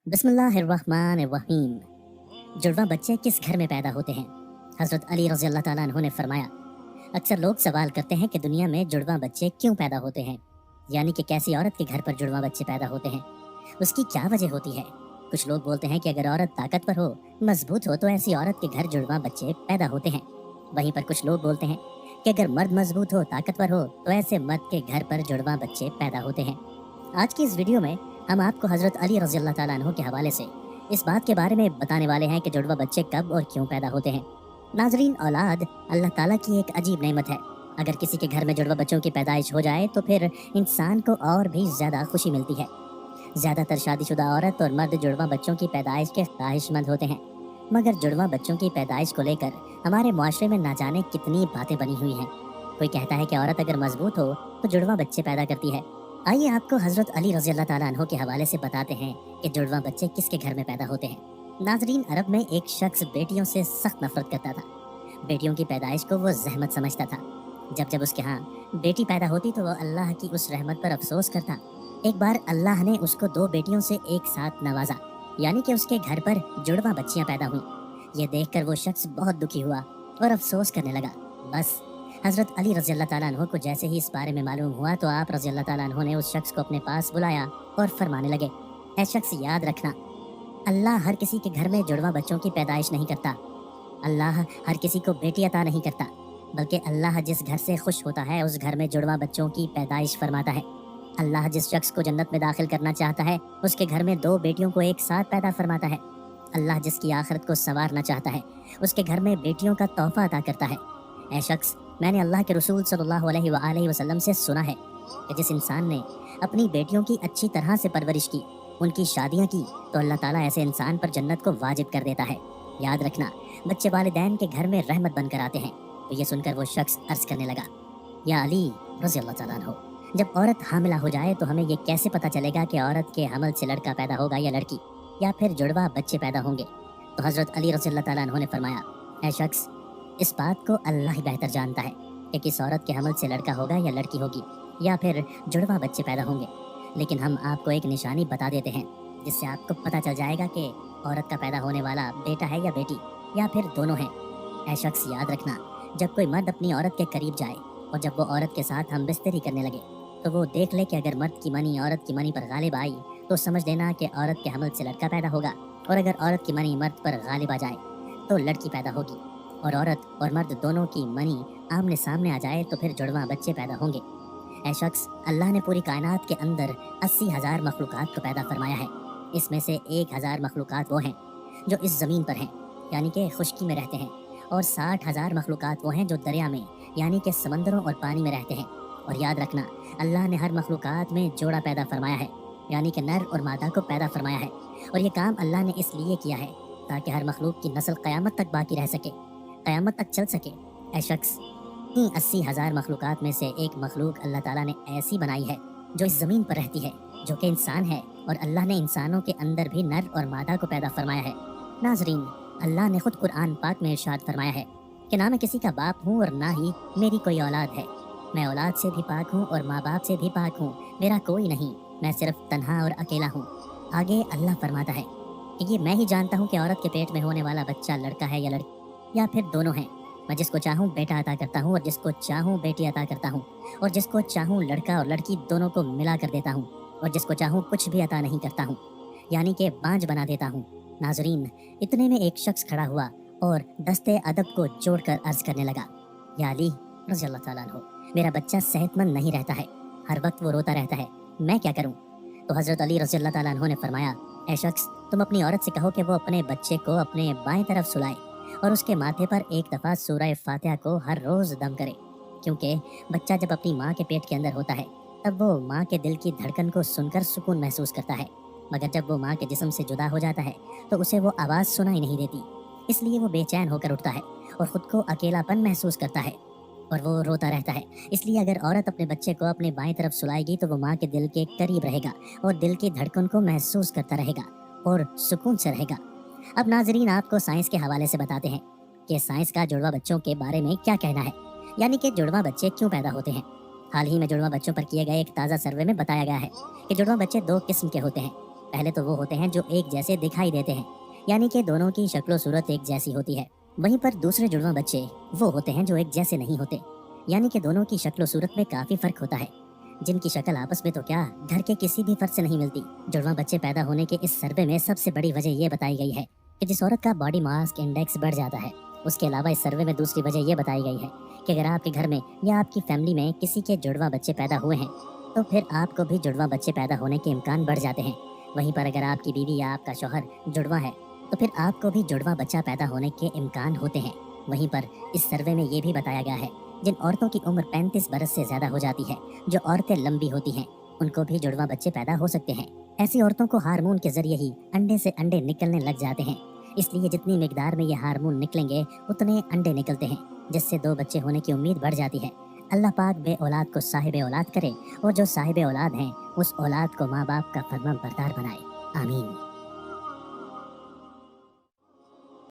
बिस्मिल्लाहिर्रहमानिर्रहीम। जुड़वा बच्चे किस घर में पैदा होते हैं? हज़रत अली रज़ी अल्लाह ताला अन्हु ने फरमाया, अक्सर लोग सवाल करते हैं कि दुनिया में जुड़वा बच्चे क्यों पैदा होते हैं, यानी कि कैसी औरत के घर पर जुड़वा बच्चे पैदा होते हैं, उसकी क्या वजह होती है। कुछ लोग बोलते हैं कि अगर औरत ताकतवर हो, मजबूत हो, तो ऐसी औरत के घर जुड़वा बच्चे पैदा होते हैं। वहीं पर कुछ लोग बोलते हैं कि अगर मर्द मजबूत हो, ताकतवर हो, तो ऐसे मर्द के घर पर जुड़वा बच्चे पैदा होते हैं। आज की इस वीडियो में हम आपको हज़रत अली रज़ी अल्लाह ताला अन्हु के हवाले से इस बात के बारे में बताने वाले हैं कि जुड़वा बच्चे कब और क्यों पैदा होते हैं। नाजरीन, औलाद अल्लाह ताला की एक अजीब नेमत है। अगर किसी के घर में जुड़वा बच्चों की पैदाइश हो जाए तो फिर इंसान को और भी ज़्यादा खुशी मिलती है। ज़्यादातर शादीशुदा औरत और मर्द जुड़वा बच्चों की पैदाइश के ख्वाहिशमंद होते हैं, मगर जुड़वा बच्चों की पैदाइश को लेकर हमारे मुआशरे में ना जाने कितनी बातें बनी हुई हैं। कोई कहता है कि औरत अगर मजबूत हो तो जुड़वा बच्चे पैदा करती है। आइए आपको हज़रत अली रज़ी अल्लाह ताला अन्हु के हवाले से बताते हैं कि जुड़वा बच्चे किसके घर में पैदा होते हैं। नाजरीन, अरब में एक शख्स बेटियों से सख्त नफरत करता था। बेटियों की पैदाइश को वो जहमत समझता था। जब जब उसके यहाँ बेटी पैदा होती तो वो अल्लाह की उस रहमत पर अफसोस करता। एक बार अल्लाह ने उसको 2 बेटियों से एक साथ नवाजा, यानी कि उसके घर पर जुड़वा बच्चियां पैदा हुई। ये देखकर वो शख्स बहुत दुखी हुआ और अफसोस करने लगा। बस हज़रत अली रज़ी अल्लाह ताला अन्हु को जैसे ही इस बारे में मालूम हुआ तो आप रज़ी अल्लाह ताला अन्हु ने उस शख्स को अपने पास बुलाया और फरमाने लगे, ऐ शख्स, याद रखना, अल्लाह हर किसी के घर में जुड़वा बच्चों की पैदाइश नहीं करता। अल्लाह हर किसी को बेटी अता नहीं करता, बल्कि अल्लाह जिस घर से खुश होता है उस घर में जुड़वा बच्चों की पैदाइश फरमाता है। अल्लाह जिस शख्स को जन्नत में दाखिल करना चाहता है उसके घर में 2 बेटियों को एक साथ पैदा फरमाता है। अल्लाह जिसकी आखिरत को संवारना चाहता है उसके घर में बेटियों का तोहफा अता करता है। ऐ शख्स, मैंने अल्लाह के रसूल सल्लल्लाहु अलैहि वसल्लम से सुना है कि जिस इंसान ने अपनी बेटियों की अच्छी तरह से परवरिश की, उनकी शादियां की, तो अल्लाह ताला ऐसे इंसान पर जन्नत को वाजिब कर देता है। याद रखना, बच्चे वालिदैन के घर में रहमत बनकर आते हैं। तो ये सुनकर वो शख्स अर्ज करने लगा, या अली रज़ी अल्लाह ताला अन्हु, जब औरत हामिला हो जाए तो हमें ये कैसे पता चलेगा कि औरत के हमल से लड़का पैदा होगा या लड़की, या फिर जुड़वा बच्चे पैदा होंगे? तो हज़रत अली रज़ी अल्लाह ताला अन्हु ने फरमाया, ऐ शख्स, इस बात को अल्लाह ही बेहतर जानता है कि किस औरत के हमल से लड़का होगा या लड़की होगी, या फिर जुड़वा बच्चे पैदा होंगे। लेकिन हम आपको एक निशानी बता देते हैं जिससे आपको पता चल जाएगा कि औरत का पैदा होने वाला बेटा है या बेटी, या फिर दोनों हैं। ऐ शख्स, याद रखना, जब कोई मर्द अपनी औरत के करीब जाए और जब वो औरत के साथ हम बिस्तरी करने लगे तो वो देख ले कि अगर मर्द की मनी औरत की मनी पर गालिब आई तो समझ लेना कि औरत के हमल से लड़का पैदा होगा, और अगर औरत की मनी मर्द पर गालिब आ जाए तो लड़की पैदा होगी, और औरत और मर्द दोनों की मनी आमने सामने आ जाए तो फिर जुड़वा बच्चे पैदा होंगे। ऐ शख्स, अल्लाह ने पूरी कायनात के अंदर 80,000 मखलूक़ात को पैदा फरमाया है। इसमें से 1,000 मखलूक़ात वो हैं जो इस ज़मीन पर हैं, यानी कि खुश्की में रहते हैं, और 60,000 मखलूक़ात वो हैं जो दरिया में, यानी कि समंदरों और पानी में रहते हैं। और याद रखना, अल्लाह ने हर मखलूक़ात में जोड़ा पैदा फरमाया है, यानी कि नर और मादा को पैदा फरमाया है। और ये काम अल्लाह ने इसलिए किया है ताकि हर मखलूक की नस्ल क़यामत तक बाकी रह सके, क़यामत तक चल सके। ऐ शख्स, इन 80,000 मखलूक़ात में से एक मखलूक अल्लाह ताला ने ऐसी बनाई है जो इस ज़मीन पर रहती है, जो कि इंसान है, और अल्लाह ने इंसानों के अंदर भी नर और मादा को पैदा फरमाया है। नाजरीन, अल्लाह ने खुद कुरान पाक में इरशाद फरमाया है कि ना मैं किसी का बाप हूँ और ना ही मेरी कोई औलाद है। मैं औलाद से भी पाक हूँ और माँ बाप से भी पाक हूँ। मेरा कोई नहीं, मैं सिर्फ तन्हा और अकेला हूँ। आगे अल्लाह फरमाता है कि ये मैं ही जानता हूँ कि औरत के पेट में होने वाला बच्चा लड़का है या लड़की, या फिर दोनों हैं। मैं जिसको चाहूँ बेटा अता करता हूँ और जिसको चाहूँ बेटी अता करता हूँ, और जिसको चाहूँ लड़का और लड़की दोनों को मिला कर देता हूँ, और जिसको चाहूँ कुछ भी अता नहीं करता हूँ, यानी कि बांझ बना देता हूँ। नाजरीन, इतने में एक शख्स खड़ा हुआ और दस्ते अदब को जोड़कर अर्ज करने लगा, या अली रज़ी अल्लाह ताला अन्हु, मेरा बच्चा सेहतमंद नहीं रहता है, हर वक्त वो रोता रहता है, मैं क्या करूँ? तो हज़रत अली रज़ी अल्लाह ताला अन्हु ने फरमाया, ऐ शख्स, तुम अपनी औरत से कहो कि वो अपने बच्चे को अपने बाएं तरफ सुलाए और उसके माथे पर एक दफ़ा सूरह फातिहा को हर रोज़ दम करे, क्योंकि बच्चा जब अपनी माँ के पेट के अंदर होता है तब वो माँ के दिल की धड़कन को सुनकर सुकून महसूस करता है, मगर जब वो माँ के जिस्म से जुदा हो जाता है तो उसे वो आवाज़ सुनाई नहीं देती। इसलिए वो बेचैन होकर उठता है और ख़ुद को अकेलापन महसूस करता है और वो रोता रहता है। इसलिए अगर औरत अपने बच्चे को अपने बाएं तरफ सुलाएगी तो वो माँ के दिल के करीब रहेगा और दिल की धड़कन को महसूस करता रहेगा और सुकून से रहेगा। अब नाजरीन, आपको साइंस के हवाले से बताते हैं कि साइंस का जुड़वा बच्चों के बारे में क्या कहना है, यानी कि जुड़वा बच्चे क्यों पैदा होते हैं। हाल ही में जुड़वा बच्चों पर किए गए एक ताज़ा सर्वे में बताया गया है कि जुड़वा बच्चे 2 किस्म के होते हैं। पहले तो वो होते हैं जो एक जैसे दिखाई देते हैं, यानी कि दोनों की शक्ल सूरत एक जैसी होती है। वहीं पर दूसरे जुड़वा बच्चे वो होते हैं जो एक जैसे नहीं होते, यानी कि दोनों की शक्ल सूरत में काफ़ी फ़र्क होता है। जिनकी शक्ल आपस में तो क्या, घर के किसी भी फर्द से नहीं मिलती। जुड़वा बच्चे पैदा होने के इस सर्वे में सबसे बड़ी वजह ये बताई गई है कि जिस औरत का बॉडी मास इंडेक्स बढ़ जाता है। उसके अलावा इस सर्वे में दूसरी वजह यह बताई गई है कि अगर आपके घर में या आपकी फैमिली में किसी के जुड़वा बच्चे पैदा हुए हैं तो फिर आपको भी जुड़वा बच्चे पैदा होने के इम्कान बढ़ जाते हैं। वहीं पर अगर आपकी बीवी या आपका शौहर जुड़वा है तो फिर आपको भी जुड़वा बच्चा पैदा होने के इम्कान होते हैं। वहीं पर इस सर्वे में ये भी बताया गया है जिन औरतों की उम्र 35 बरस से ज़्यादा हो जाती है, जो औरतें लंबी होती हैं, उनको भी जुड़वा बच्चे पैदा हो सकते हैं। ऐसी औरतों को हार्मोन के जरिए ही अंडे से अंडे निकलने लग जाते हैं, इसलिए जितनी मिकदार में ये हार्मोन निकलेंगे उतने अंडे निकलते हैं, जिससे 2 बच्चे होने की उम्मीद बढ़ जाती है। अल्लाह पाक बे औलाद को साहिब औलाद करे और जो साहिब औलाद हैं उस औलाद को माँ बाप का फर्मान बरदार बनाए। आमीन।